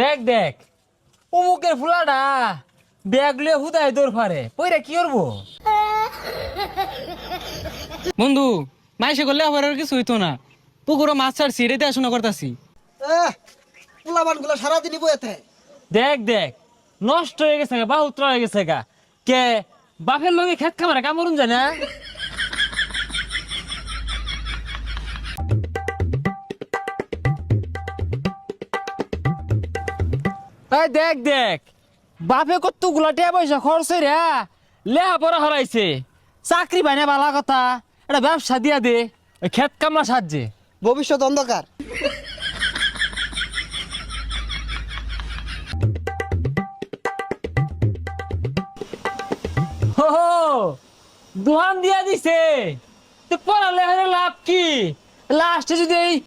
দেখ দেখ অমুকের ফুলাটা ব্যাগ লিয়ে হুদায় দৌড় ফারে পইরা কি করবো? বন্ধু মাইসে করলে আবার আর কিছু হইতো না। পুকুরও মাছ ছাড়ছি, রেতে আসনা করতাছি। পোলাবান গুলো সারাদিনই বইতে। দেখ দেখ নষ্ট হয়ে গেছে গা, বাহুত্র হয়ে গেছে গা। কে বাপের লগে খেত খামারে কামড়ুন যায় না? এই দেখ দেখ বাপে কত গুলাটিয়া পয়সা খরচ রে লেহা পড়া হরাইছে, চাকরি পাই না বালা কথা, এটা ব্যবসা দিয়া দে ওই খেত কামলা সাহায্যে। ভবিষ্যৎ অন্ধকার। হো দোহান দিয়া দিছে, তো পড়ালে লাভ কি? লাস্টে যদি এই